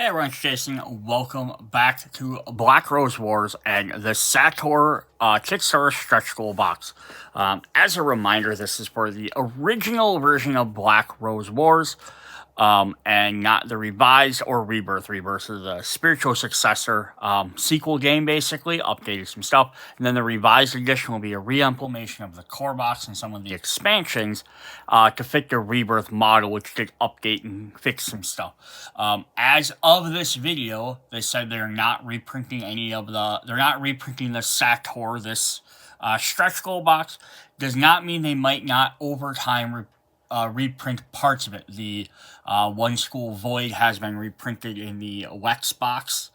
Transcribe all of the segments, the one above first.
Hey everyone, it's Jason. Welcome back to Black Rose Wars and the SATOR Kickstarter stretch goal box. As a reminder, this is for the original version of Black Rose Wars, and not the revised or Rebirth. Rebirth is the spiritual successor sequel game, basically, updated some stuff. And then the revised edition will be a re-implementation of the core box and some of the expansions to fit the Rebirth model, which did update and fix some stuff. As of this video, they said they're not reprinting they're not reprinting the SATOR, this stretch goal box. Does not mean they might not over time reprint parts of it. The One School Void has been reprinted in the Lex box,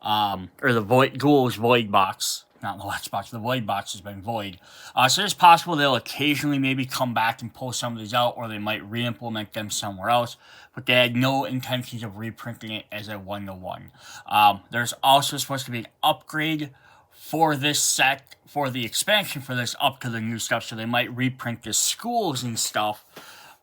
or the Ghouls Void box. Not the Lex box, the Void box has been void. So it's possible they'll occasionally maybe come back and pull some of these out, or they might re-implement them somewhere else, but they had no intentions of reprinting it as a one-to-one. There's also supposed to be an upgrade for this set, for the expansion for this, up to the new stuff, so they might reprint the schools and stuff,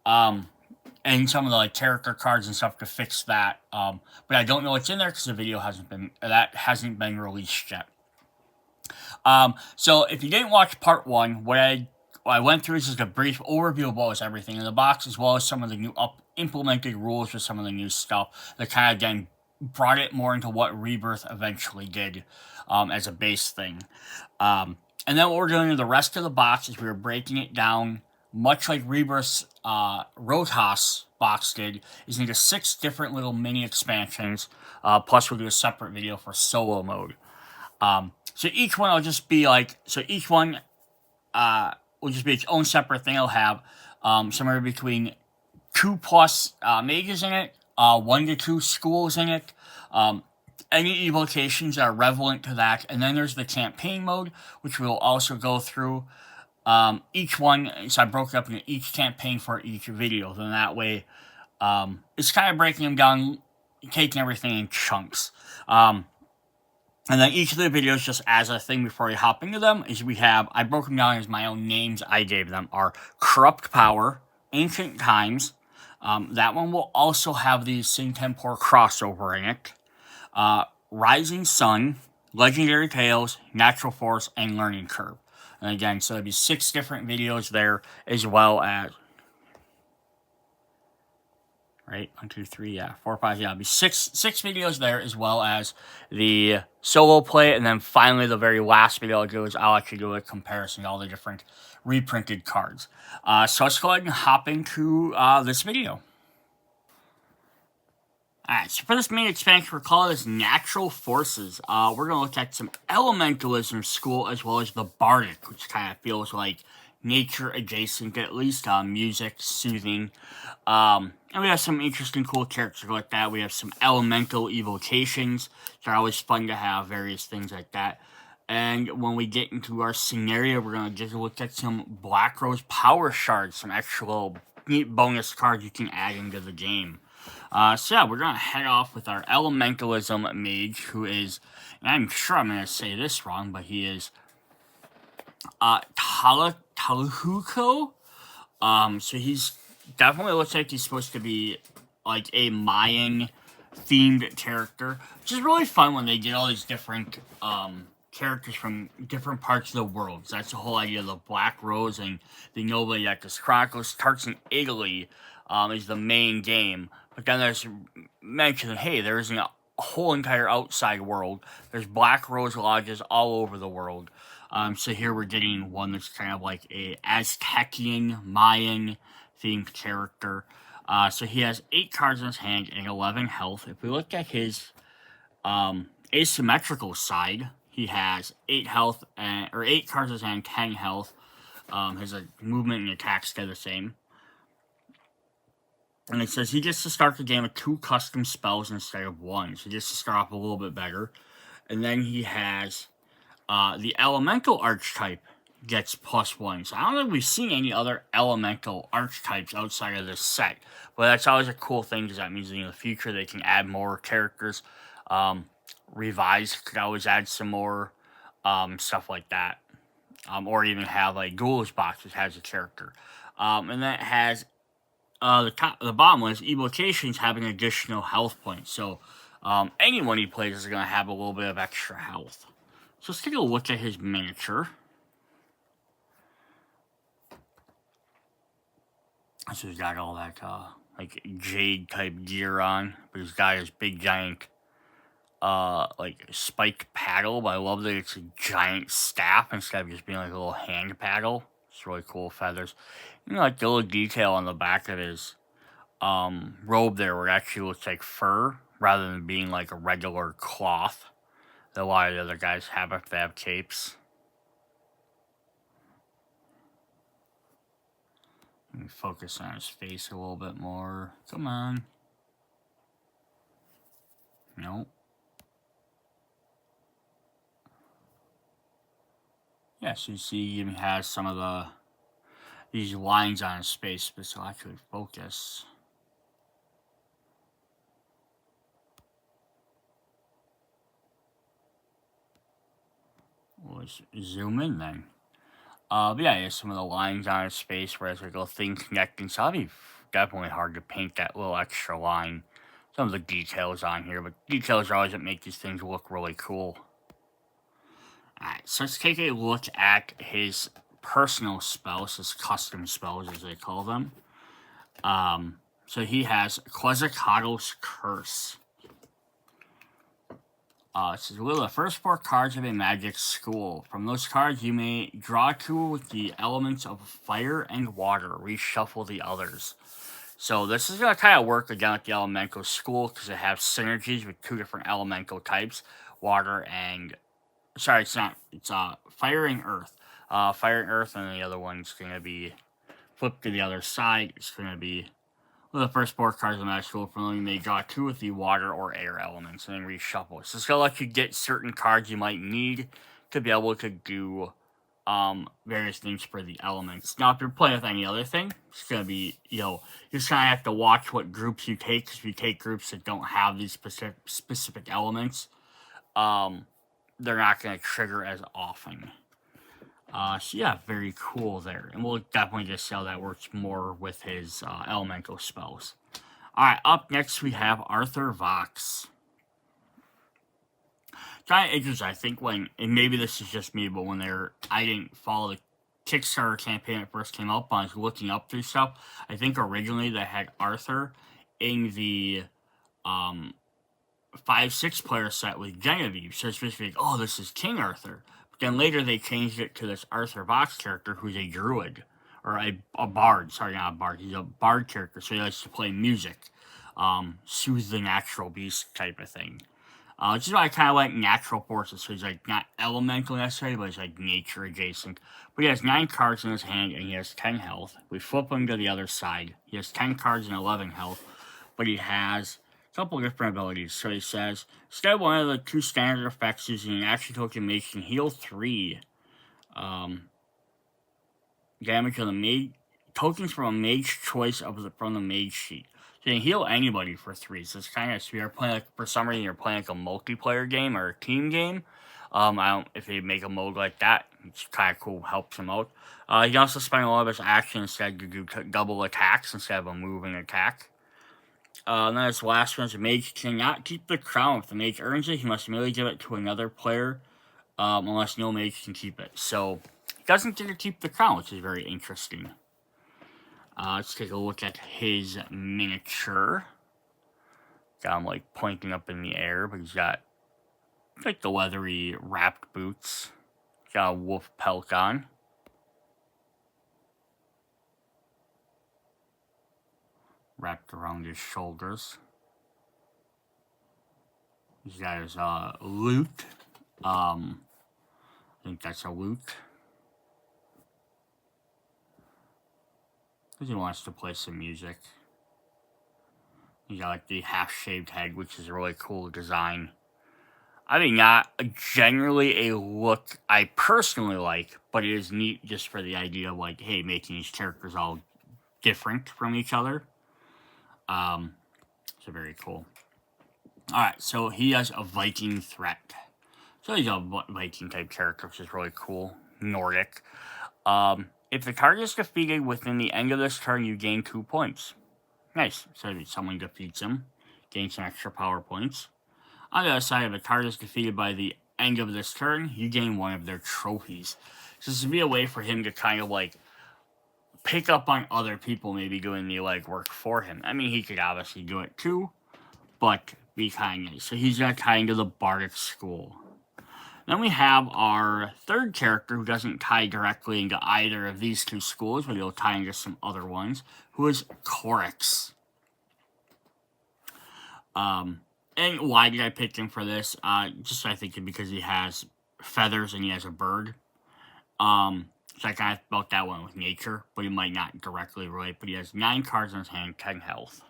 and some of the character cards and stuff to fix that, but I don't know what's in there because the video hasn't been released yet. So if you didn't watch part one, what I went through is just a brief overview of what was everything in the box, as well as some of the new implemented rules for some of the new stuff that kind of again brought it more into what Rebirth eventually did, as a base thing. And then what we're doing with the rest of the box is we're breaking it down, much like Rebirth's Rotas box did, is into 6 different little mini expansions, plus we'll do a separate video for solo mode. So each one will just be each one will just be its own separate thing. It'll have somewhere between 2+ mages in it, 1 to 2 schools in it, any evocations that are relevant to that, and then there's the campaign mode, which we'll also go through. Each one, so I broke it up into each campaign for each video, then that way, it's kind of breaking them down, taking everything in chunks. And then each of the videos, just as a thing before we hop into them, is I broke them down as my own names I gave them, are Corrupt Power, Ancient Times, that one will also have the Sin Tempor crossover in it, Rising Sun, Legendary Tales, Natural Force, and Learning Curve. And again, so there'll be 6 different videos there, as well as, right, 1, 2, 3, 4, 5, it'll be six videos there, as well as the solo play, and then finally the very last video I'll do is I'll actually do a comparison to all the different reprinted cards. So let's go ahead and hop into this video. Alright, so for this main expansion, we're calling this Natural Forces. We're going to look at some Elementalism School, as well as the Bardic, which kind of feels like nature adjacent, at least, music, soothing. And we have some interesting, cool characters like that. We have some elemental evocations. They're always fun to have, various things like that. And when we get into our scenario, we're going to just look at some Black Rose Power Shards, some actual neat bonus cards you can add into the game. So yeah, we're going to head off with our Elementalism Mage, who is, and I'm sure I'm going to say this wrong, but he is Talahuko. So he's definitely looks like he's supposed to be like a Mayan themed character, which is really fun when they get all these different characters from different parts of the world. So that's the whole idea of the Black Rose and the Nova Yactus Chronicles. Starts in Italy, is the main game, but then there's mention that, hey, there isn't a whole entire outside world. There's Black Rose lodges all over the world. So here we're getting one that's kind of like a Aztecian, Mayan themed character. So he has 8 cards in his hand and 11 health. If we look at his asymmetrical side, he has 8 health, or 8 cards in his hand, 10 health. His movement and attack stay the same. And it says he gets to start the game with 2 custom spells instead of 1. So just to start off a little bit better. And then he has the Elemental Archetype gets +1. So I don't think we've seen any other Elemental Archetypes outside of this set. But that's always a cool thing, because that means in the future they can add more characters. Revised could always add some more stuff like that. Or even have like Ghouls box, which has a character. And then it has the bottom one is evocations having additional health points. So Anyone he plays is going to have a little bit of extra health. So let's take a look at his miniature. So he's got all that, like, jade-type gear on. But he's got his big, giant, like, spiked paddle. But I love that it's a giant staff instead of just being, like, a little hand paddle. It's really cool feathers. You know, like, the little detail on the back of his, robe there where it actually looks like fur rather than being, like, a regular cloth that a lot of the other guys have if they have capes. Let me focus on his face a little bit more. Come on. Nope. Yeah, so you see he even has some of these lines on his face, but so actually focus. Let's zoom in then. But yeah, he has some of the lines on his face where it's like a little thing connecting. So that'd be definitely hard to paint that little extra line. Some of the details on here, but details are always what make these things look really cool. Alright, so let's take a look at his personal spells, his custom spells as they call them. So he has Quetzalcoatl's Curse. It says, will the first 4 cards of a magic school. From those cards, you may draw 2 with the elements of fire and water. Reshuffle the others. So this is going to kind of work again with the elemental school because it has synergies with 2 different elemental types. Water and... Sorry, it's not. It's fire and earth. Fire and earth, and the other one's going to be flipped to the other side. It's going to be... Well, the first 4 cards of Magic School from you may draw 2 with the water or air elements and then reshuffle. So it's going to let you get certain cards you might need to be able to do various things for the elements. Now, if you're playing with any other thing, it's going to be, you know, you just kind of have to watch what groups you take. Because if you take groups that don't have these specific elements, they're not going to trigger as often. So yeah, very cool there. And we'll definitely just see how that works more with his elemental spells. Alright, up next we have Arthur Vox. Kind of interesting, I think when, and maybe this is just me, but when I didn't follow the Kickstarter campaign when it first came up, I was looking up through stuff. I think originally they had Arthur in the 5-6 player set with Genevieve. So it's supposed to be like, oh, this is King Arthur. Then later they changed it to this Arthur Vox character who's a druid. Or a bard. Sorry, not a bard. He's a bard character, so he likes to play music. Soothe the natural beast type of thing. Which is why I kind of like natural forces. So he's like not elemental necessarily, but he's like nature adjacent. But he has 9 cards in his hand and he has 10 health. We flip him to the other side. He has 10 cards and 11 health. But he has couple of different abilities. So he says, instead of one of the 2 standard effects using an action token, makes can heal 3 damage on the mage tokens from a mage choice from the mage sheet. So you can heal anybody for 3. So it's kind of, so you're playing like, for some reason you're playing like a multiplayer game or a team game. If they make a mode like that, it's kind of cool, helps him out. He can also spend a lot of his action instead to do double attacks instead of a moving attack. And then this last one is, a mage cannot keep the crown. If the mage earns it, he must immediately give it to another player, unless no mage can keep it. So, he doesn't get to keep the crown, which is very interesting. Let's take a look at his miniature. Got him, like, pointing up in the air, but he's got, like, the leathery wrapped boots. Got a wolf pelt on. Wrapped around his shoulders. He's got his lute. I think that's a lute. Because he wants to play some music. He's got like the half-shaved head, which is a really cool design. I mean, not generally a look I personally like, but it is neat just for the idea of like, hey, making these characters all different from each other. So very cool. Alright, so he has a Viking threat. So he's a Viking type character, which is really cool. Nordic. If the target is defeated within the end of this turn, you gain 2 points. Nice. So if someone defeats him, gain some extra power points. On the other side, if a card is defeated by the end of this turn, you gain one of their trophies. So this would be a way for him to kind of like pick up on other people maybe doing the legwork for him. I mean, he could obviously do it too, but be kind of nice. So he's going to tie into the Bardic School. Then we have our third character who doesn't tie directly into either of these two schools, but he'll tie into some other ones, who is Corix. And why did I pick him for this? Just I think because he has feathers and he has a bird. So I kind of felt that one with nature, but he might not directly relate. But he has 9 cards in his hand, 10 health.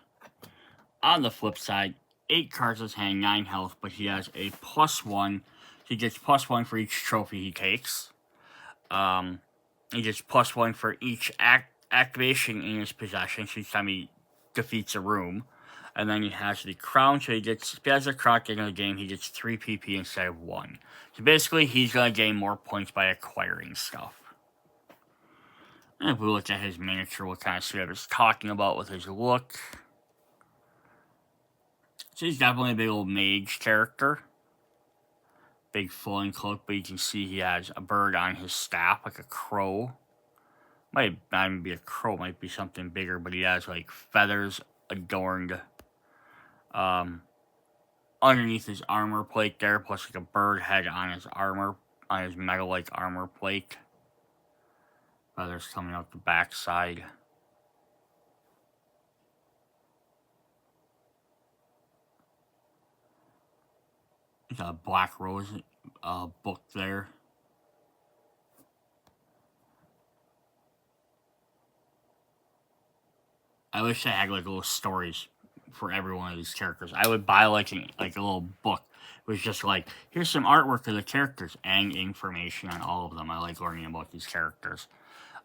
On the flip side, 8 cards in his hand, 9 health, but he has a +1. He gets +1 for each trophy he takes. He gets +1 for each activation in his possession, so each time he defeats a room. And then he has the crown, so if he has a crown at the end of the game, he gets 3 PP instead of 1. So basically, he's going to gain more points by acquiring stuff. And if we look at his miniature, we'll kind of see what he's talking about with his look. So he's definitely a big old mage character. Big flowing cloak, but you can see he has a bird on his staff, like a crow. Might not even be a crow, might be something bigger, but he has like feathers adorned underneath his armor plate there, plus like a bird head on his armor, on his metal-like armor plate. Feathers coming out the backside. He's got a Black Rose book there. I wish I had like little stories for every one of these characters. I would buy like a little book. It was just like, here's some artwork of the characters and information on all of them. I like learning about these characters.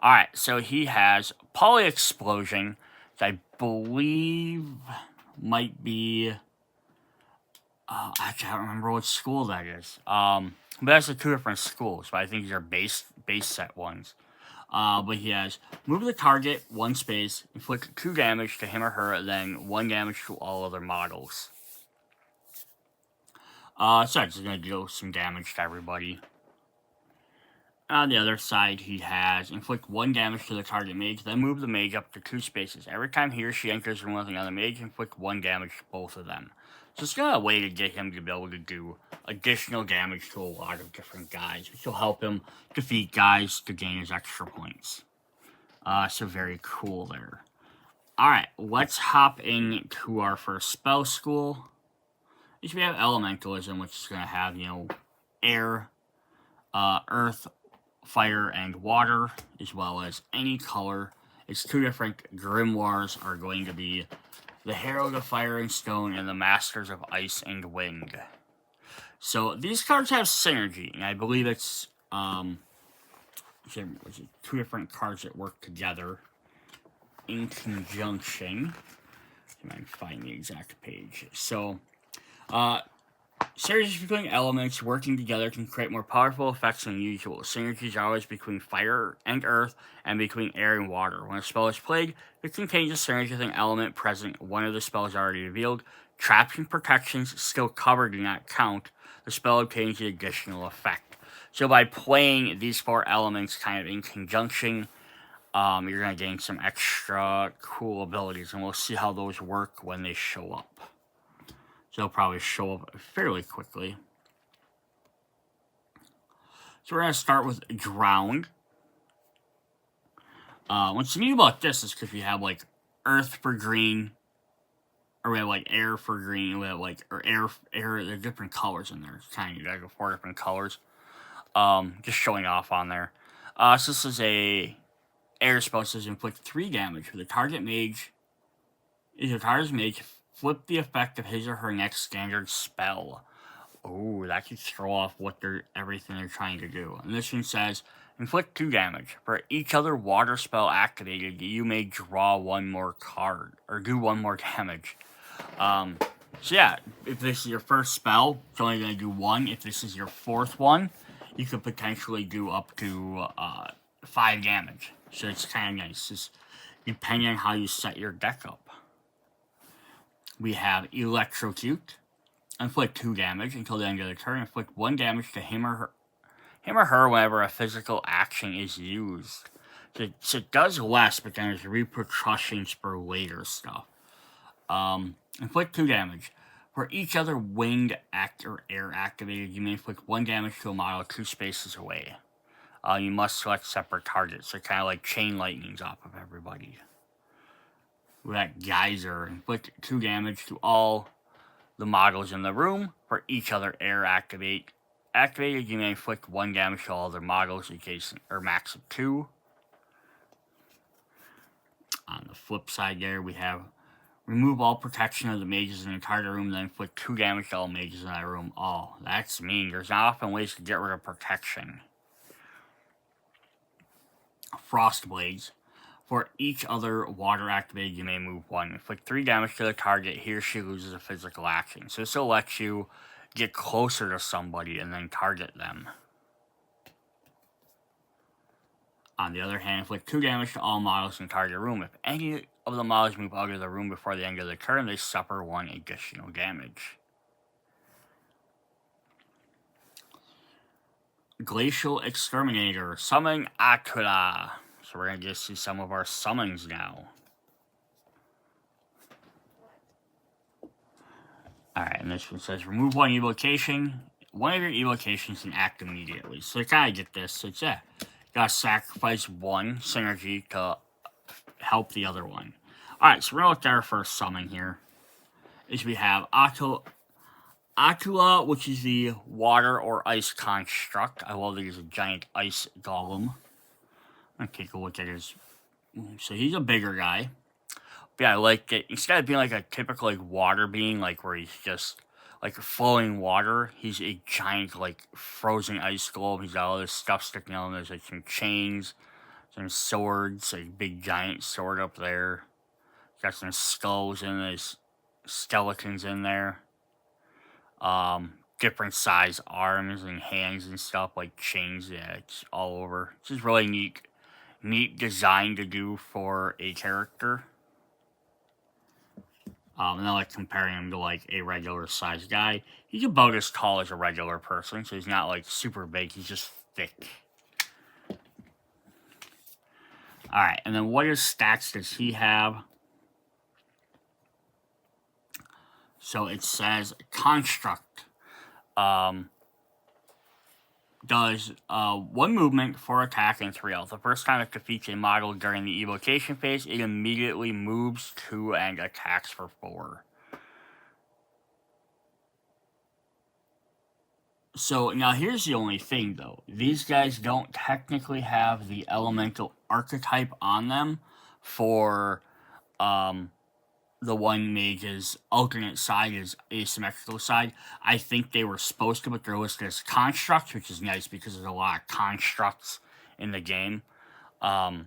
Alright, so he has Poly Explosion, that I believe might be... I can't remember what school that is. But that's the 2 different schools, but I think these are base set ones. But he has move the target 1 space, inflict 2 damage to him or her, then 1 damage to all other models. So it's just going to deal some damage to everybody. On the other side, he has inflict 1 damage to the target mage, then move the mage up to 2 spaces. Every time he or she enters the room with another mage, inflict 1 damage to both of them. So it's kind of a way to get him to be able to do additional damage to a lot of different guys, which will help him defeat guys to gain his extra points. So very cool there. Alright, let's hop into our first spell school. We have Elementalism, which is going to have, air, earth, fire, and water, as well as any color. Its 2 different grimoires are going to be the Herald of Fire and Stone and the Masters of Ice and Wind. So these cards have synergy, and I believe it's 2 different cards that work together in conjunction. I can find the exact page. So, synergies between elements working together can create more powerful effects than usual. Synergies are always between fire and earth, and between air and water. When a spell is played, it contains a synergy with an element present. One of the spells already revealed. Traps and protections still covered do not count. The spell obtains the additional effect. So by playing these 4 elements kind of in conjunction, you're going to gain some extra cool abilities, and we'll see how those work when they show up. So they'll probably show up fairly quickly. So we're going to start with Drowned. What's neat about this is because we have, like, Earth for green, or we have, like, air for green, we have, like, or air, there are different colors in there. It's kind of, you got 4 different colors. Just showing off on there. So this is a air spell, says inflict 3 damage for the target mage. If the target's mage, flip the effect of his or her next standard spell. Oh, that could throw off everything they're trying to do. And this one says, inflict 2 damage. For each other water spell activated, you may draw 1 more card, or do 1 more damage. So yeah, if this is your first spell, it's only going to do 1. If this is your 4th one, you could potentially do up to 5 damage. So it's kind of nice, just depending on how you set your deck up. We have Electrocute. Inflict 2 damage until the end of the turn. Inflict 1 damage to him or her whenever a physical action is used. So it does less, but then there's repercussions for later stuff. Inflict 2 damage. For each other winged act or air activated, you may inflict 1 damage to a model 2 spaces away. You must select separate targets, so kind of like chain lightnings off of everybody. We got Geyser. Inflict 2 damage to all the models in the room. For each other air activated, you may inflict 1 damage to all other models in case, or max of 2. On the flip side there, we have remove all protection of the mages in the entire room, then inflict 2 damage to all mages in that room. Oh, that's mean. There's not often ways to get rid of protection. Frost Blades. For each other water activated, you may move 1. Inflict 3 damage to the target. He or she loses a physical action. So this will let you get closer to somebody and then target them. On the other hand, inflict 2 damage to all models in the target room. If any of the models move out of the room before the end of the turn, they suffer 1 additional damage. Glacial Exterminator. Summon Akira. So we're going to just see some of our summons now. Alright, and this one says, remove 1 evocation. One of your evocations can act immediately. So to kind of get this, so it's, yeah, you gotta sacrifice 1 synergy to help the other one. Alright, so we're going to look at our first summon here. Is we have Atula, which is the water or ice construct. I love that he's a giant ice golem. I'm going to take a look at his... So he's a bigger guy. But yeah, I like it. Instead of being like a typical like water being, like where he's just like flowing water, he's a giant like frozen ice golem. He's got all this stuff sticking out. There's like some chains, some swords, like big giant sword up there. He's got some skulls and there's skeletons in there. Different size arms and hands and stuff, like chains. Yeah, it's all over. It's just really neat design to do for a character. And I like comparing him to like a regular sized guy. He's about as tall as a regular person, so he's not like super big, he's just thick. Alright, and then what stats does he have? So it says Construct. Does 1 movement, 4 attack, and 3 health. The first time it defeats a model during the evocation phase, it immediately moves 2 and attacks for 4. So now here's the only thing though. These guys don't technically have the elemental archetype on them for the one mage's alternate side is asymmetrical side. I think they were supposed to, but they're listed as constructs, which is nice because there's a lot of constructs in the game. So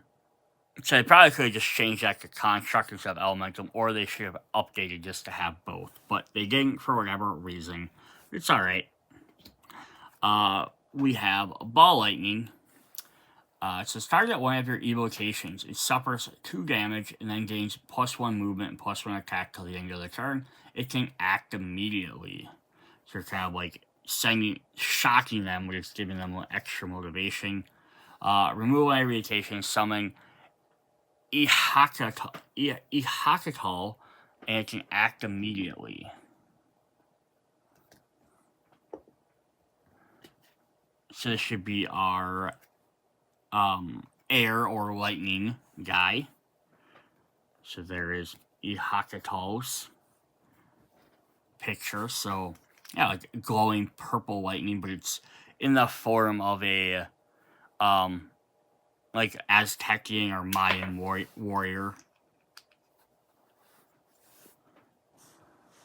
they probably could have just changed that to construct instead of elemental, or they should have updated just to have both. But they didn't for whatever reason. It's alright. We have Ball Lightning. It says target one of your evocations. It suffers 2 damage and then gains +1 movement and +1 attack till the end of the turn. It can act immediately. So you're kind of like shocking them, but it's giving them extra motivation. Remove one evocation, summon Ihakatal, and it can act immediately. So this should be our air or lightning guy. So there is Ihakatal's picture. So yeah, like glowing purple lightning, but it's in the form of a like Aztecian or Mayan warrior.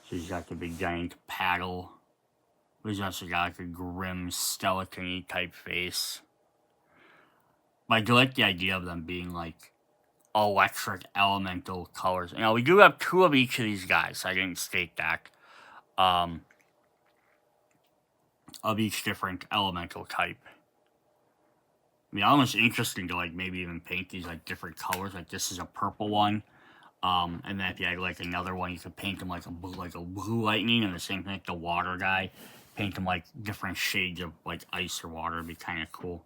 So he's got the big giant paddle. He's also got like a grim skeleton-y type face. But I do like the idea of them being like electric elemental colors. Now we do have 2 of each of these guys. So I didn't state that. Of each different elemental type. I mean, almost interesting to like maybe even paint these like different colors. Like this is a purple one. And then if you had like another one, you could paint them like a blue lightning, and the same thing like the water guy. Paint them like different shades of like ice or water. It'd be kind of cool.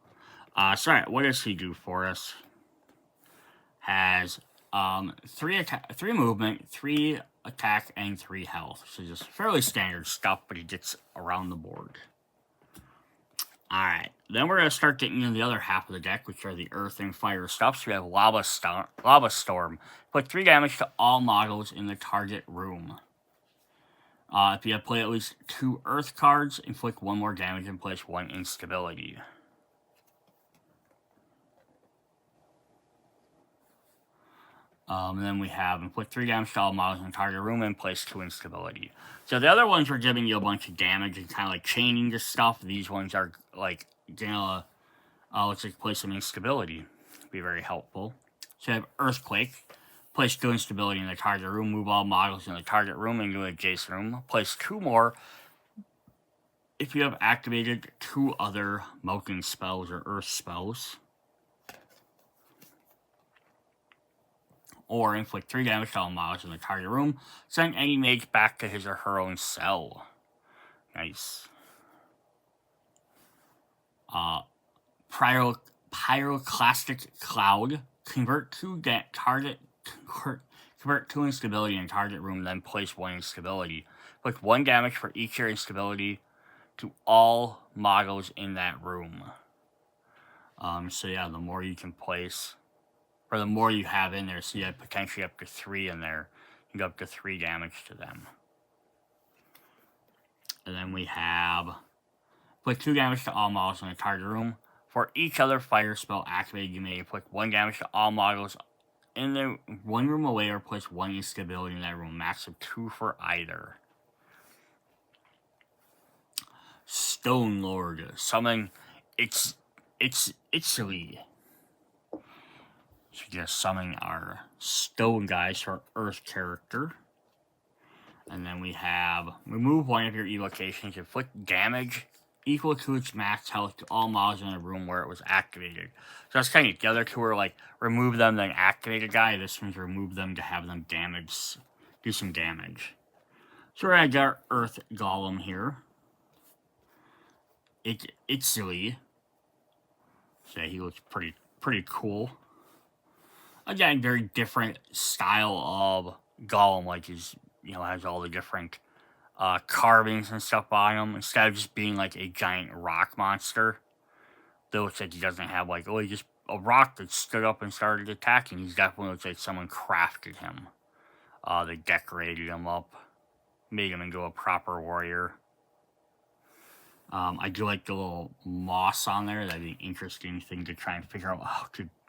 So alright, what does he do for us? Has 3 movement, 3 attack, and 3 health. So just fairly standard stuff, but he gets around the board. Alright, then we're going to start getting into the other half of the deck, which are the earth and fire stuff. So we have Lava Storm. Put 3 damage to all models in the target room. If you have played at least 2 earth cards, inflict 1 more damage and place 1 instability. And then we have inflict 3 damage to all models in the target room and place 2 instability. So the other ones were giving you a bunch of damage and kind of like chaining this stuff. These ones are like gonna let's like place some instability. Be very helpful. So you have Earthquake. Place 2 instability in the target room. Move all models in the target room into an adjacent room. Place 2 more if you have activated 2 other melting spells or earth spells. Or inflict 3 damage to all models in the target room. Send any mage back to his or her own cell. Nice. Pyroclastic Cloud. Convert 2 instability in target room, then place 1 instability. Put 1 damage for each your instability to all models in that room. So yeah, the more you can place, or the more you have in there, so you have potentially up to 3 in there. You can go up to 3 damage to them. And then we have put 2 damage to all models in the target room. For each other fire spell activated, you may inflict 1 damage to all models in the 1 room away, or place 1 instability in that room. Max of 2 for either. Stone Lord. Summon Italy. So just summon our stone guys for our earth character. And then we have remove 1 of your evocations, inflict damage equal to its max health to all models in the room where it was activated. So that's kind of, the other 2 are like remove them, then activate a guy. This one's remove them to have them do some damage. So we're gonna get our earth golem here. It's silly. So he looks pretty cool. Again, very different style of golem, like he's, has all the different carvings and stuff on him, instead of just being like a giant rock monster. Though looks like he doesn't have like, he just a rock that stood up and started attacking. He definitely looks like someone crafted him. They decorated him up, made him into a proper warrior. I do like the little moss on there. That'd be an interesting thing to try and figure out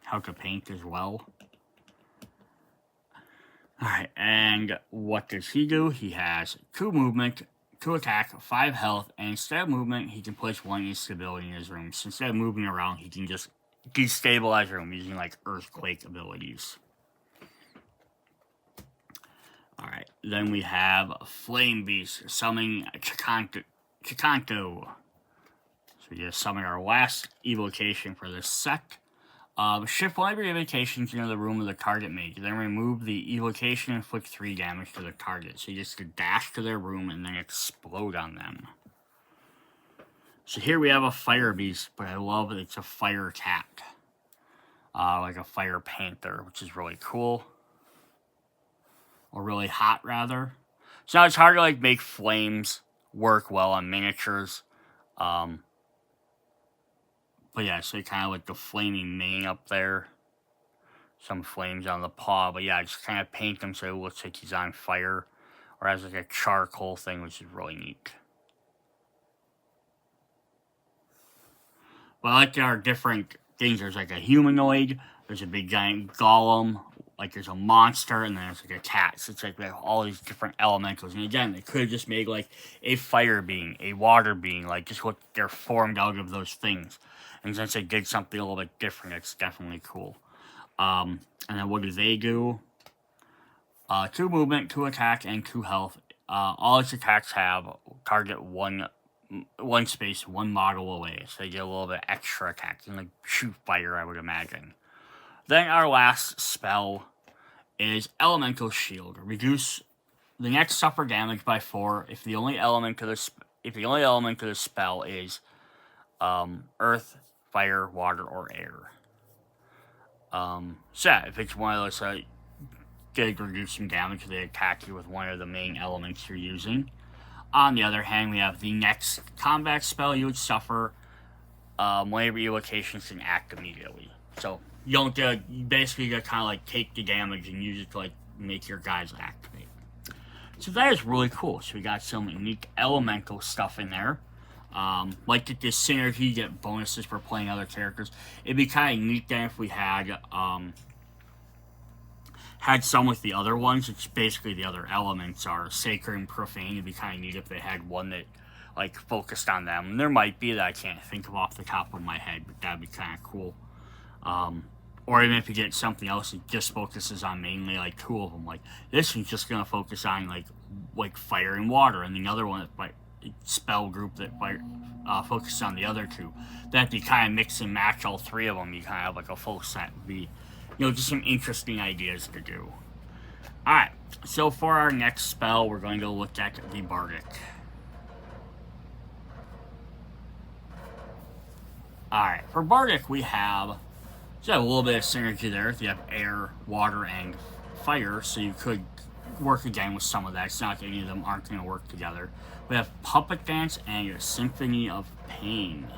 how to paint as well. Alright, and what does he do? He has 2 movement, 2 attack, 5 health, and instead of movement, he can place 1 instability in his room. So instead of moving around, he can just destabilize the room using like earthquake abilities. Alright, then we have Flame Beast, summoning Chikanto. So we just summon our last evocation for this set. Shift 1 of your evocations into the room of the target mage. Then remove the evocation and inflict 3 damage to the target. So you just dash to their room and then explode on them. So here we have a fire beast, but I love that it's a fire cat. Like a fire panther, which is really cool. Or really hot, rather. So now it's hard to like make flames work well on miniatures. But yeah, so kind of like the flaming mane up there. Some flames on the paw. But yeah, just kind of paint them so it looks like he's on fire. Or has like a charcoal thing, which is really neat. But I like there are different things. There's like a humanoid. There's a big giant golem. Like there's a monster. And then there's like a cat. So it's like we have all these different elementals. And again, they could have just made like a fire being, a water being. Like just what they're formed out of those things. And since they did something a little bit different, it's definitely cool. And then what do they do? 2 movement, 2 attack, and 2 health. All its attacks have target one space, 1 model away. So they get a little bit extra attack. And like shoot fire, I would imagine. Then our last spell is Elemental Shield. Reduce the next suffer damage by 4 if the only element of the spell is earth, fire, water, or air. So yeah, if it's one of those they reduce some damage if they attack you with one of the main elements you're using. On the other hand, we have the next combat spell you would suffer whenever your locations can act immediately. So you don't get, you basically get kind of like take the damage and use it to like make your guys activate. So that is really cool. So we got some unique elemental stuff in there. Like this synergy, you get bonuses for playing other characters. It'd be kind of neat then if we had some with the other ones, which basically the other elements are sacred and profane. It'd be kind of neat if they had one that like focused on them. And there might be that I can't think of off the top of my head, but that'd be kind of cool. Or even if you get something else that just focuses on mainly like 2 of them, like this one's just gonna focus on like fire and water, and the other one like spell group that focuses on the other 2. That you kind of mix and match all 3 of them, you kind of have like a full set. Would be, just some interesting ideas to do. All right, so for our next spell, we're going to look at the Bardic. All right, for Bardic we have. So a little bit of synergy there. You have air, water, and fire, so you could work again with some of that. It's not that any of them aren't going to work together. We have Puppet Dance and your Symphony of Pain.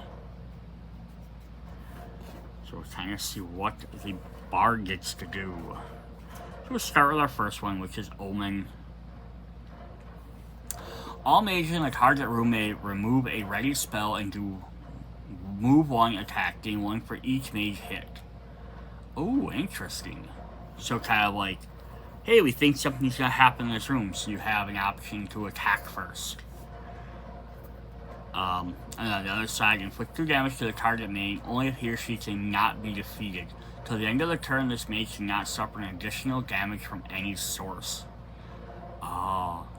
So we'll kind of see what the Bard gets to do. So we'll start with our first one, which is Omen. All mages in a target room may remove a ready spell and do move 1 attack, gain 1 for each mage hit. Oh, interesting. So kind of like, hey, we think something's going to happen in this room, so you have an option to attack first. And on the other side, inflict 2 damage to the target mage, only if he or she cannot be defeated. Till the end of the turn, this mage cannot suffer an additional damage from any source.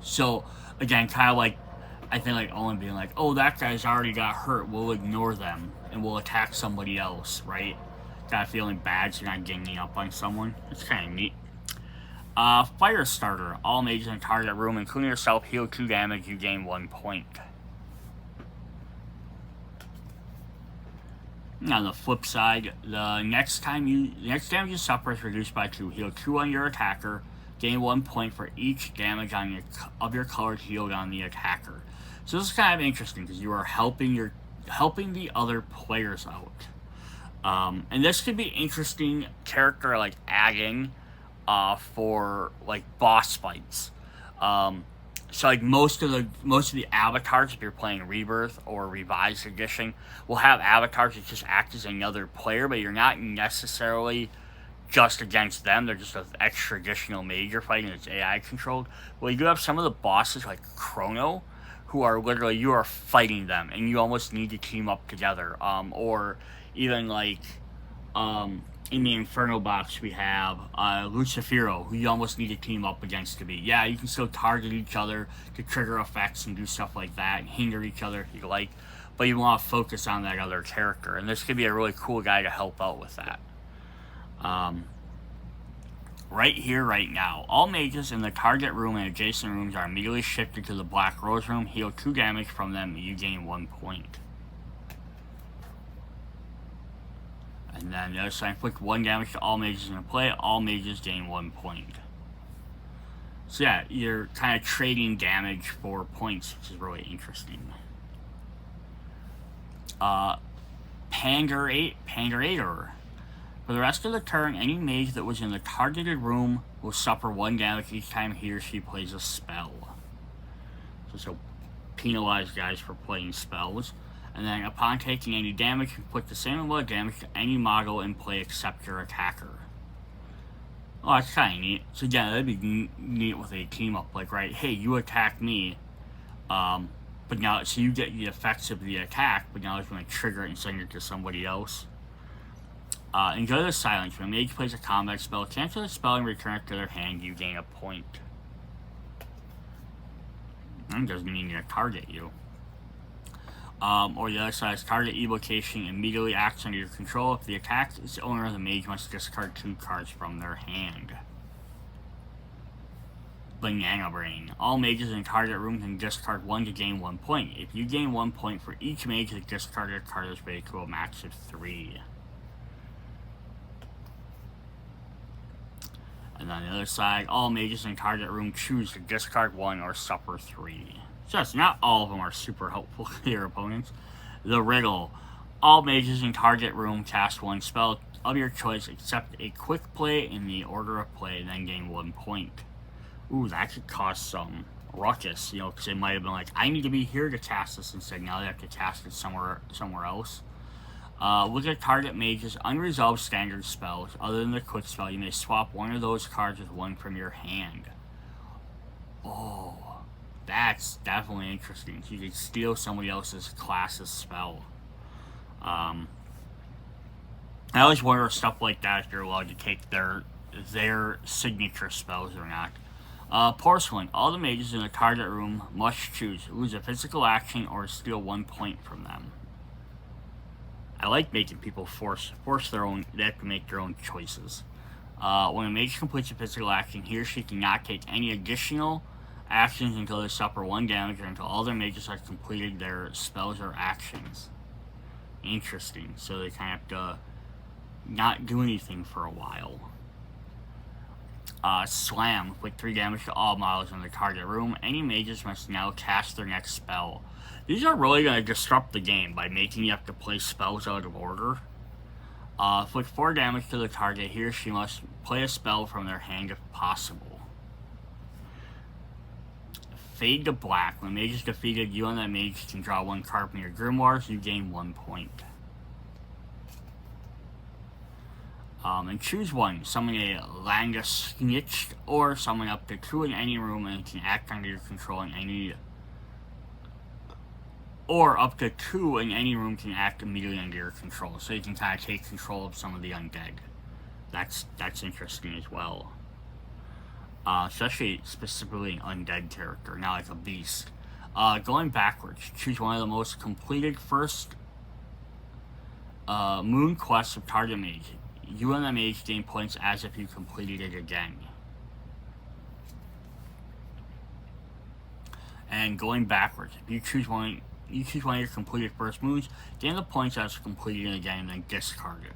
So, again, kind of like, I think like Owen being like, oh, that guy's already got hurt, we'll ignore them, and we'll attack somebody else, right? Kind of feeling bad, so you're not ganging up on someone. It's kind of neat. Fire Starter. All mages in a target room, including yourself, heal 2 damage, you gain 1 point. And on the flip side, the next damage you suffer is reduced by 2. Heal 2 on your attacker, gain 1 point for each damage of your color healed on the attacker. So this is kind of interesting because you are helping the other players out. And this could be interesting character like adding for like boss fights. So like most of the avatars, if you're playing Rebirth or Revised Edition, will have avatars that just act as another player, but you're not necessarily just against them. They're just an extra additional mage you're fighting that's AI controlled. Well, you do have some of the bosses like Chrono, who are literally, you are fighting them, and you almost need to team up together. Or even like in the Inferno box we have Lucifero, who you almost need to team up against to beat. Yeah, you can still target each other to trigger effects and do stuff like that, and hinder each other if you like, but you want to focus on that other character, and this could be a really cool guy to help out with that. Right here, right now, all mages in the target room and adjacent rooms are immediately shifted to the Black Rose room. Heal 2 damage from them, you gain 1 point. And then the other side, inflict 1 damage to all mages in play. All mages gain 1 point. So yeah, you're kind of trading damage for points, which is really interesting. Pangerator. For the rest of the turn, any mage that was in the targeted room will suffer 1 damage each time he or she plays a spell. So penalize guys for playing spells. And then upon taking any damage, inflict the same amount of damage to any model in play except your attacker. Oh, that's kind of neat. So yeah, that'd be neat with a team up. Like, right, hey, you attack me, but now, so you get the effects of the attack, but now it's going to trigger it and send it to somebody else. Enjoy the silence. When a mage plays a combat spell, cancel the spell and return it to their hand. You gain a point. That doesn't mean to target you. Or the other side is target evocation immediately acts under your control. If the attack is the owner of the mage must discard 2 cards from their hand. Banana Brain. All mages in target room can discard 1 to gain 1 point. If you gain 1 point for each mage that discarded a card is rated to a max of 3. And on the other side, all mages in target room choose to discard 1 or suffer 3. So yes, not all of them are super helpful to your opponents. The Riddle. All mages in target room cast 1 spell of your choice except a quick play in the order of play, then gain 1 point. Ooh, that could cause some ruckus, because they might have been like, I need to be here to cast this instead. Now they have to cast it somewhere else. Look at target mage's unresolved standard spells. Other than the quick spell, you may swap one of those cards with one from your hand. Oh, that's definitely interesting. So you can steal somebody else's class's spell. I always wonder stuff like that if you're allowed to take their signature spells or not. Porcelain. All the mages in the target room must choose. Lose a physical action or steal 1 point from them. I like making people force their own. They have to make their own choices. When a mage completes a physical action, he or she cannot take any additional actions until they suffer 1 damage or until all their mages have completed their spells or actions. Interesting. So they kind of have to not do anything for a while. Slam. With 3 damage to all models in the target room. Any mages must now cast their next spell. These are really going to disrupt the game by making you have to play spells out of order. With 4 damage to the target, he or she must play a spell from their hand if possible. Fade to black. When a mage is defeated, you and that mage can draw 1 card from your grimoires. You gain 1 point. And choose one. Summon a Langa Snitched or summon up to 2 in any room and it can act under your control in any... Or up to 2 in any room can act immediately under your control. So you can kind of take control of some of the undead. That's interesting as well. Especially specifically an undead character, not like a beast. Going backwards, choose one of the most completed first moon quests of target mage. You and the mage gain points as if you completed it again. And going backwards, if you choose one of your completed first moons, gain the points as completed it again and then discard it.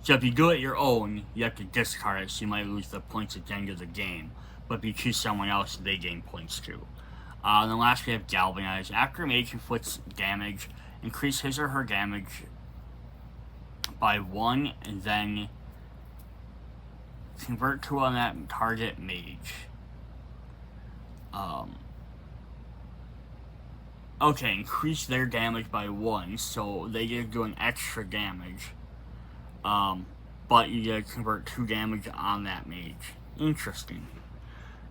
So if you do it your own, you have to discard it, so you might lose the points at the end of the game. But if you choose someone else, they gain points too. And then last we have Galvanize. After a mage inflicts damage, increase his or her damage by 1 and then convert to on that target mage. Okay, increase their damage by 1, so they get to do an extra damage. But you get to convert 2 damage on that mage. Interesting.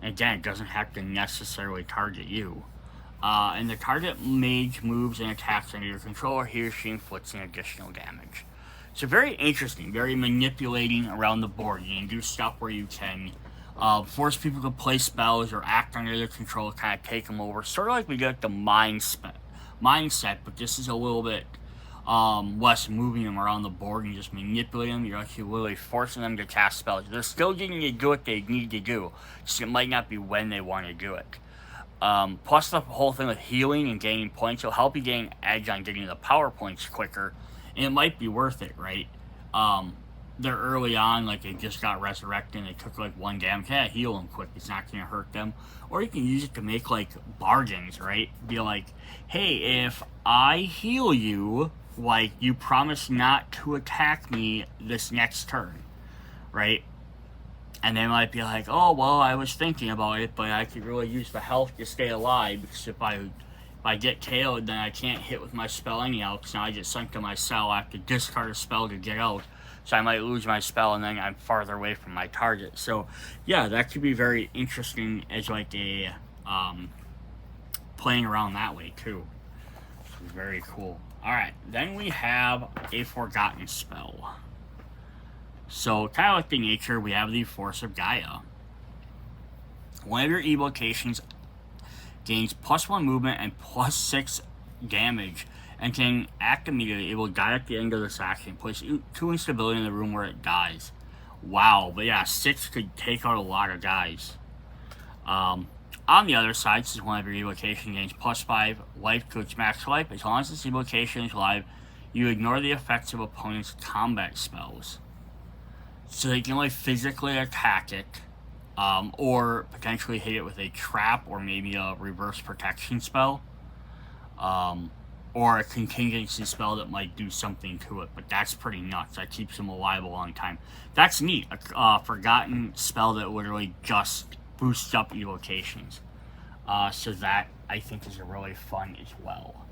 Again, it doesn't have to necessarily target you. And the target mage moves and attacks under your control, or he or she inflicts an additional damage. So very interesting, very manipulating around the board. You can do stuff where you can force people to play spells or act under their control, kind of take them over. Sort of like we get the mindset, but this is a little bit less moving them around the board and just manipulating them. You're actually literally forcing them to cast spells. They're still getting to do what they need to do, just it might not be when they want to do it. Plus the whole thing with healing and gaining points will help you gain edge on getting the power points quicker. And it might be worth it, right? They're early on, like they just got resurrected and they took like 1 damage. Yeah, heal them quick. It's not going to hurt them. Or you can use it to make like bargains, right? Be like, hey, if I heal you, like you promise not to attack me this next turn, right? And they might be like, oh, well, I was thinking about it, but I could really use the health to stay alive because if I get KO'd, then I can't hit with my spell anyhow, because now I get sunk to my cell. I have to discard a spell to get out, so I might lose my spell, and then I'm farther away from my target. So, yeah, that could be very interesting as, like, a, playing around that way, too. Very cool. Alright, then we have a Forgotten spell. So, kind of like the nature, we have the Force of Gaia. One of your evocations gains +1 movement and +6 damage, and can act immediately. It will die at the end of this action. Place 2 instability in the room where it dies. Wow, but yeah, 6 could take out a lot of guys. On the other side, since one of your evocation gains +5 life to its max life, as long as this evocation is live, you ignore the effects of opponents' combat spells. So they can only physically attack it, or potentially hit it with a trap or maybe a reverse protection spell, or a contingency spell that might do something to it. But that's pretty nuts. That keeps them alive a long time. That's neat. A forgotten spell that literally just boosts up evocations. So that, I think, is really fun as well.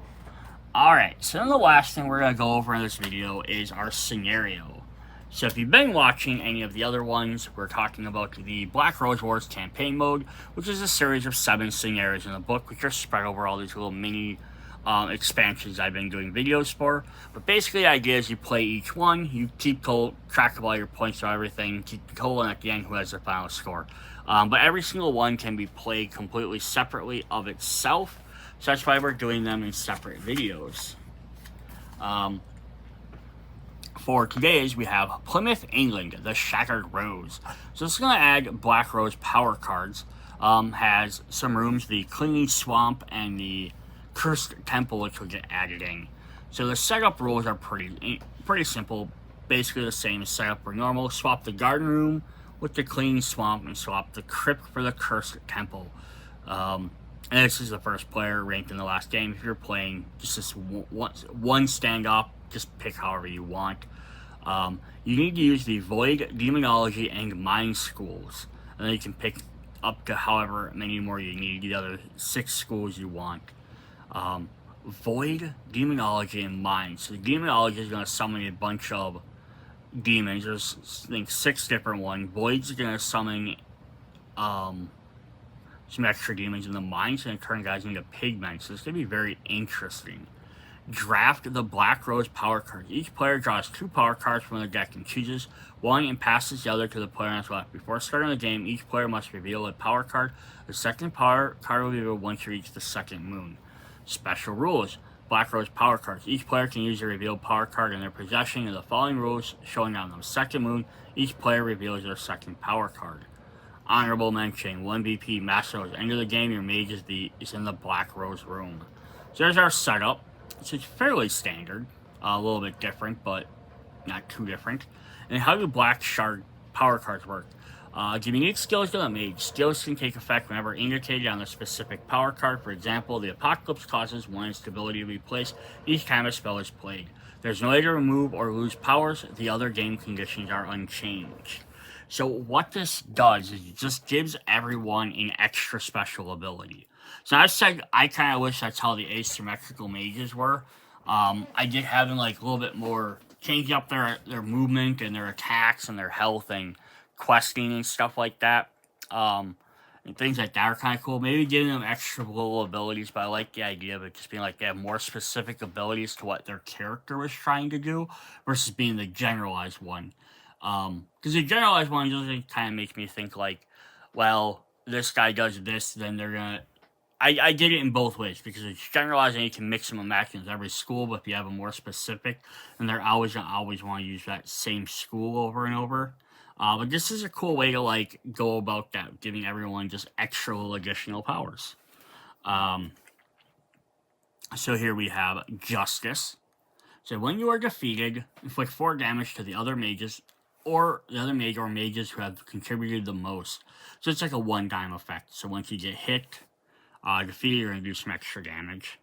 Alright, so then the last thing we're going to go over in this video is our scenario. So if you've been watching any of the other ones, we're talking about the Black Rose Wars campaign mode, which is a series of 7 scenarios in the book, which are spread over all these little mini expansions I've been doing videos for. But basically the idea is you play each one, you keep track of all your points or everything, keep the total, and at the end who has the final score. But every single one can be played completely separately of itself, so that's why we're doing them in separate videos. For today's, we have Plymouth, England, the Shattered Rose. So this is going to add Black Rose power cards. Has some rooms, the Clinging Swamp and the Cursed Temple, which will get added in. So the setup rules are pretty simple. Basically the same as setup for normal. Swap the Garden Room with the Clinging Swamp and swap the Crypt for the Cursed Temple. And this is the first player ranked in the last game. If you're playing just this one standoff, just pick however you want. You need to use the Void, Demonology, and Mind schools. And then you can pick up to however many more you need, the other 6 schools you want. Void, Demonology, and Mind. So the Demonology is going to summon a bunch of demons. There's, I think, 6 different ones. Void's going to summon some extra demons, in the Mind's going to turn guys into pigmen, so it's going to be very interesting. Draft the Black Rose power cards. Each player draws 2 power cards from their deck and chooses one and passes the other to the player on his left. Before starting the game, each player must reveal a power card. The second power card will be revealed once you reach the second moon. Special rules. Black Rose power cards. Each player can use a revealed power card in their possession, and the following rules showing on the second moon, each player reveals their second power card. Honorable mention, 1 BP, Master Rose. End of the game, your mage is in the Black Rose room. So there's our setup. It's fairly standard. A little bit different, but not too different. And how do Black Shard power cards work? Give unique skills to the mage. Skills can take effect whenever indicated on a specific power card. For example, the Apocalypse causes 1 instability to be placed each time a spell is played. There's no way to remove or lose powers. The other game conditions are unchanged. So what this does is it just gives everyone an extra special ability. So I said I kind of wish that's how the asymmetrical mages were. I did have them like a little bit more, changing up their movement and their attacks and their health and questing and stuff like that. And things like that are kind of cool. Maybe giving them extra little abilities, but I like the idea of it just being like they have more specific abilities to what their character was trying to do versus being the generalized one. Because the generalized one usually kind of makes me think like, well, this guy does this, then they're gonna... I did it in both ways, because it's generalized and you can mix them and match them with every school, but if you have a more specific, then they're always gonna want to use that same school over and over. But this is a cool way to like go about that, giving everyone just extra little additional powers. So here we have Justice. So when you are defeated, inflict 4 damage to the other mages, or the other mage or mages who have contributed the most. So it's like a one-time effect. So once you get hit, defeated, you're going to do some extra damage.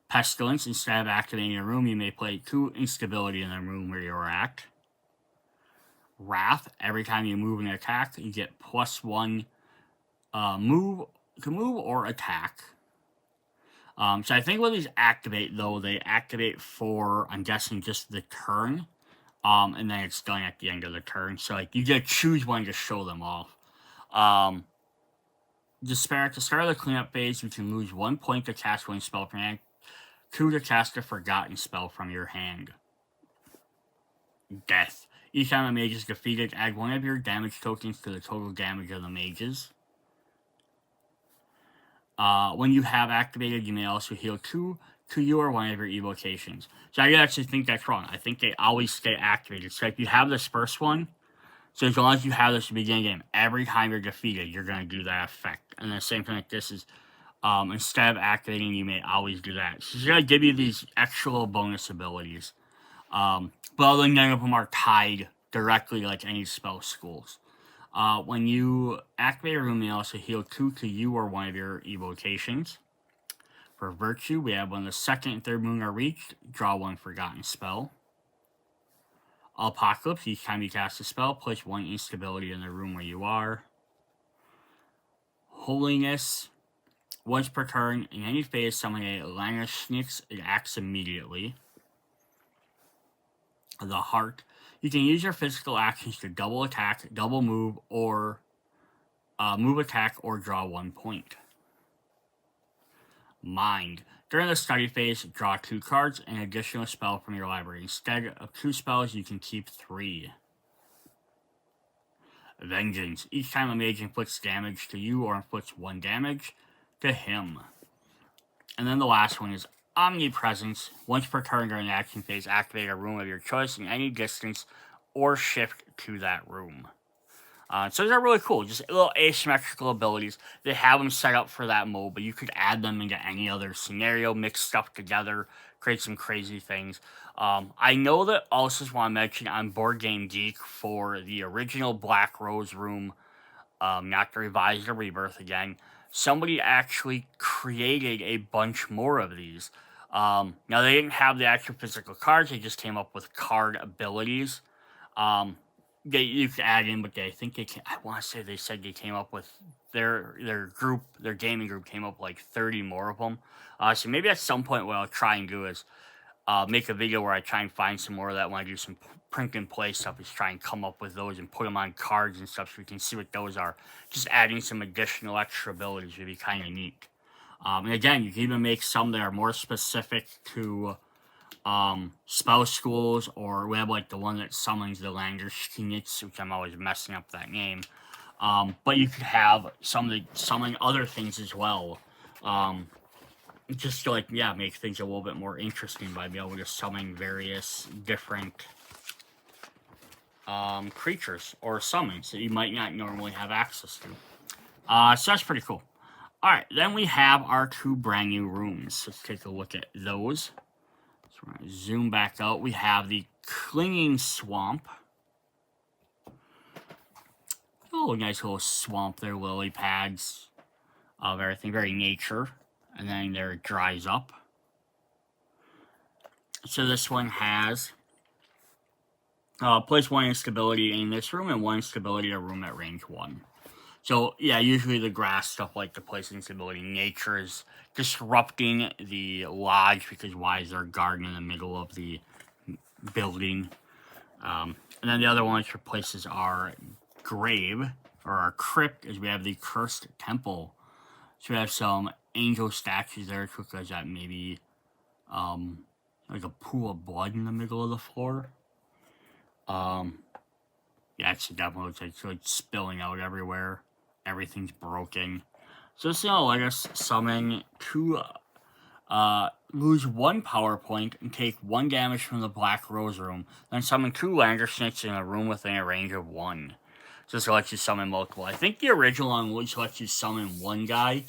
Pestilence, instead of activating a room, you may play 2 instability in the room where you're at. Wrath, every time you move and attack, you get +1 move or attack. So I think when these activate, though, they activate for, I'm guessing, just the turn. And then it's done at the end of the turn. So, like, you get to choose one to show them off. Despair, at the start of the cleanup phase, you can lose 1 point to cast one spell from your hand, 2 to cast a forgotten spell from your hand. Death. Each time a mage is defeated, add 1 of your damage tokens to the total damage of the mages. When you have activated, you may also heal 2 to you or 1 of your evocations. So I actually think that's wrong. I think they always stay activated. So if you have this first one, So as long as you have this at the beginning of the game, every time you're defeated, you're going to do that effect. And the same thing like this is, instead of activating, you may always do that. So it's going to give you these extra little bonus abilities. But other than none of them are tied directly like any spell schools. When you activate a room, you also heal 2 to you or one of your evocations. For Virtue, we have when the second and third moon are reached, draw 1 forgotten spell. Apocalypse, each time you cast a spell, place 1 instability in the room where you are. Holiness, once per turn, in any phase, summon a Langersnix, it acts immediately. The Heart, you can use your physical actions to double attack, double move, or move attack, or draw 1 point. Mind, during the study phase, draw 2 cards, an additional spell from your library. Instead of 2 spells, you can keep 3. Vengeance, each time a mage inflicts damage to you or inflicts 1 damage to him. And then the last one is Omnipresence. Once per turn during the action phase, activate a room of your choice in any distance or shift to that room. So these are really cool. Just little asymmetrical abilities. They have them set up for that mode, but you could add them into any other scenario, mix stuff together, create some crazy things. I know that I also just want to mention on Board Game Geek for the original Black Rose room, not the revised or Rebirth again, somebody actually created a bunch more of these. Now, they didn't have the actual physical cards. They just came up with card abilities. You could add in, but I want to say they said they came up with their gaming group came up with like 30 more of them. So maybe at some point what I'll try and do is make a video where I try and find some more of that when I do some print and play stuff, is try and come up with those and put them on cards and stuff so we can see what those are. Just adding some additional extra abilities would be kind of neat. And again, you can even make some that are more specific to spell schools, or we have like the one that summons the Langersnix, which I'm always messing up that name. But you could have some that summon other things as well. Just to make things a little bit more interesting by being able to summon various different creatures or summons that you might not normally have access to. So that's pretty cool. Alright, then we have our 2 brand new rooms. Let's take a look at those. So we're going to zoom back out. We have the Clinging Swamp. Oh, nice little swamp there, lily pads of everything, very nature. And then there it dries up. So this one has place 1 instability in this room and 1 instability in a room at range 1. So, yeah, usually the grass stuff like the place instability. Nature is disrupting the lodge because why is there a garden in the middle of the building? And then the other ones for places are grave, or our crypt, is we have the Cursed Temple. So we have some angel statues there, because that maybe like a pool of blood in the middle of the floor. Yeah, it's definitely looks like it's spilling out everywhere. Everything's broken. So this is gonna let us summon 2, lose 1 power point and take 1 damage from the Black Rose room. Then summon 2 Langersnix in a room within a range of 1. So this lets you summon multiple. I think the original one which lets you summon 1 guy.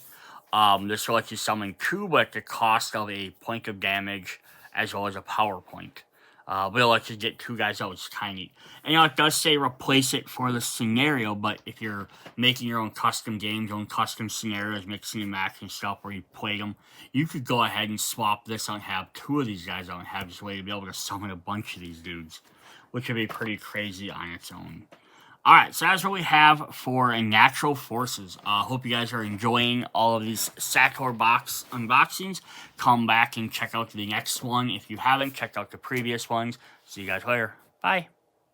This will let you summon 2, but at the cost of a point of damage as well as a power point. But it'll let you get 2 guys out, which is kind of neat. And it does say replace it for the scenario, but if you're making your own custom games, your own custom scenarios, mixing and matching stuff where you play them, you could go ahead and swap this out and have 2 of these guys out and have this way to be able to summon a bunch of these dudes, which would be pretty crazy on its own. Alright, so that's what we have for Natural Forces. Hope you guys are enjoying all of these SATOR box unboxings. Come back and check out the next one. If you haven't, check out the previous ones. See you guys later. Bye.